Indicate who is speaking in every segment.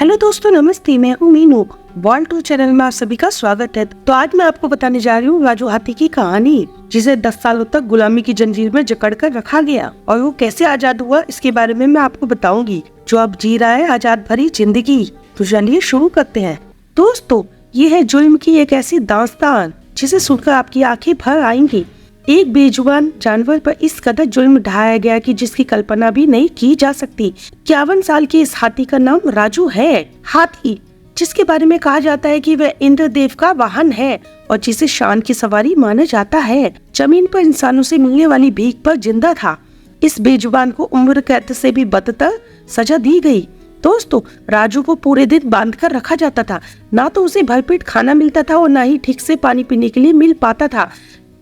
Speaker 1: Hello दोस्तों, नमस्ते। मैं हूँ मीनू। वर्ल्ड टूर चैनल में आप सभी का स्वागत है। तो आज मैं आपको बताने जा रही हूँ राजू हाथी की कहानी, जिसे 10 सालों तक गुलामी की जंजीर में जकड़ कर रखा गया और वो कैसे आजाद हुआ, इसके बारे में मैं आपको बताऊंगी, जो अब जी रहा है आजाद भरी जिंदगी। तो चलिए शुरू करते हैं। दोस्तों, ये है जुल्म की एक ऐसी दास्तान जिसे सुनकर आपकी आंखें भर आएंगी। एक बेजुबान जानवर पर इस कदर जुल्म ढाया गया कि जिसकी कल्पना भी नहीं की जा सकती। 51 साल के इस हाथी का नाम राजू है। हाथी, जिसके बारे में कहा जाता है कि वह इंद्रदेव का वाहन है और जिसे शान की सवारी माना जाता है, जमीन पर इंसानों से मिलने वाली भीख पर जिंदा था। इस बेजुबान को उम्र कैद से भी बदतर सजा दी गई। दोस्तों, राजू को पूरे दिन बांध कर रखा जाता था। ना तो उसे भरपेट खाना मिलता था और ना ही ठीक से पानी पीने के लिए मिल पाता था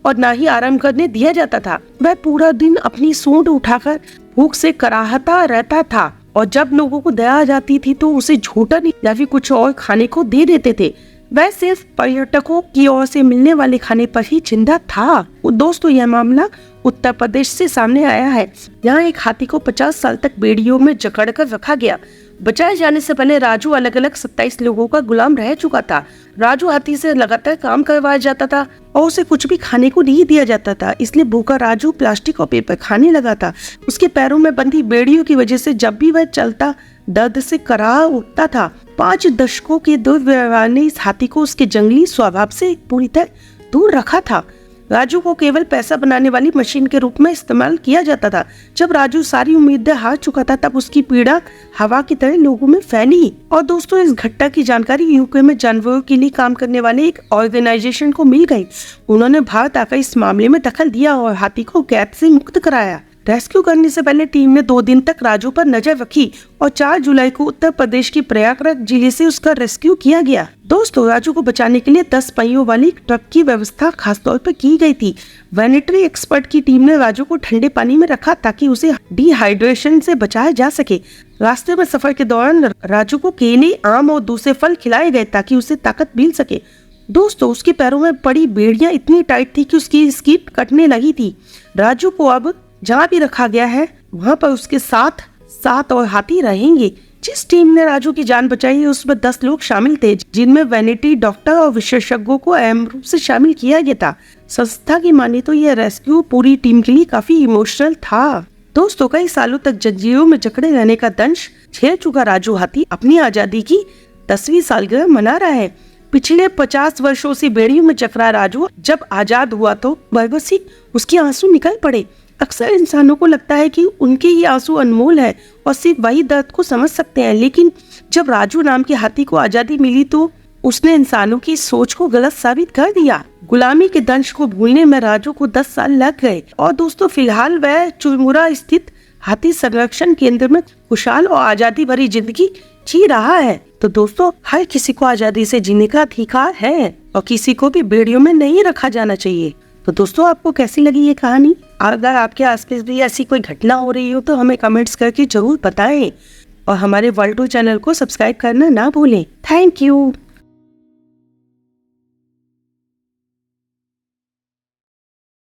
Speaker 1: और ना ही आराम करने दिया जाता था। वह पूरा दिन अपनी सूंड उठाकर भूख से कराहता रहता था और जब लोगों को दया आ जाती थी तो उसे झूठन या फिर कुछ और खाने को दे देते थे। वह सिर्फ पर्यटकों की ओर से मिलने वाले खाने पर ही जिंदा था। दोस्तों, यह मामला उत्तर प्रदेश से सामने आया है। यहाँ एक हाथी को 50 साल तक बेड़ियों में जकड़ कर रखा गया। बचाए जाने से पहले राजू अलग अलग 27 लोगों का गुलाम रह चुका था। राजू हाथी से लगातार काम करवाया जाता था और उसे कुछ भी खाने को नहीं दिया जाता था, इसलिए भूखा राजू प्लास्टिक और पेपर खाने लगा था। उसके पैरों में बंधी बेड़ियों की वजह से जब भी वह चलता दर्द से कराह उठता था। 5 दशकों के दुर्व्यवहार ने इस हाथी को उसके जंगली स्वभाव से पूरी तरह दूर रखा था। राजू को केवल पैसा बनाने वाली मशीन के रूप में इस्तेमाल किया जाता था। जब राजू सारी उम्मीदें हार चुका था, तब उसकी पीड़ा हवा की तरह लोगों में फैली। और दोस्तों, इस घटना की जानकारी यूके में जानवरों के लिए काम करने वाले एक ऑर्गेनाइजेशन को मिल गई। उन्होंने भारत आकर इस मामले में दखल दिया और हाथी को कैद से मुक्त कराया। रेस्क्यू करने से पहले टीम ने 2 दिन तक राजू पर नजर रखी और 4 जुलाई को उत्तर प्रदेश की प्रयागराज जिले से उसका रेस्क्यू किया गया। दोस्तों, राजू को बचाने के लिए 10 पहियों वाली ट्रक की व्यवस्था खास तौर पर की गई थी। वेटरनरी एक्सपर्ट की टीम ने राजू को ठंडे पानी में रखा ताकि उसे डिहाइड्रेशन से बचाया जा सके। रास्ते में सफर के दौरान राजू को केले, आम और दूसरे फल खिलाए गए ताकि उसे ताकत मिल सके। दोस्तों, उसके पैरों में पड़ी बेड़ियां इतनी टाइट थी कि उसकी स्किन कटने लगी थी। राजू को अब जहाँ भी रखा गया है वहाँ पर उसके साथ और हाथी रहेंगे। जिस टीम ने राजू की जान बचाई उसमें 10 लोग शामिल थे, जिनमें वेटरनरी डॉक्टर और विशेषज्ञों को अहम रूप से शामिल किया गया था। संस्था की माने तो यह रेस्क्यू पूरी टीम के लिए काफी इमोशनल था। दोस्तों, कई सालों तक जंजीरों में जकड़े रहने का दंश झेल चुका राजू हाथी अपनी आजादी की 10वीं सालगिरह मना रहा है। पिछले 50 वर्षों से बेड़ियों में जकड़ा राजू जब आजाद हुआ तो बरबसी उसके आंसू निकल पड़े। अक्सर इंसानों को लगता है कि उनके ही आंसू अनमोल है और सिर्फ वही दर्द को समझ सकते हैं, लेकिन जब राजू नाम के हाथी को आजादी मिली तो उसने इंसानों की सोच को गलत साबित कर दिया। गुलामी के दंश को भूलने में राजू को 10 साल लग गए और दोस्तों, फिलहाल वह चुरमुरा स्थित हाथी संरक्षण केंद्र में खुशहाल और आजादी भरी जिंदगी जी रहा है। तो दोस्तों, हर किसी को आजादी से जीने का अधिकार है और किसी को भी बेड़ियों में नहीं रखा जाना चाहिए। तो दोस्तों, आपको कैसी लगी ये कहानी? अगर आपके आसपास भी ऐसी कोई घटना हो रही हो तो हमें कमेंट्स करके जरूर बताएं और हमारे वर्ल्ड टूर चैनल को सब्सक्राइब करना ना भूलें। Thank you.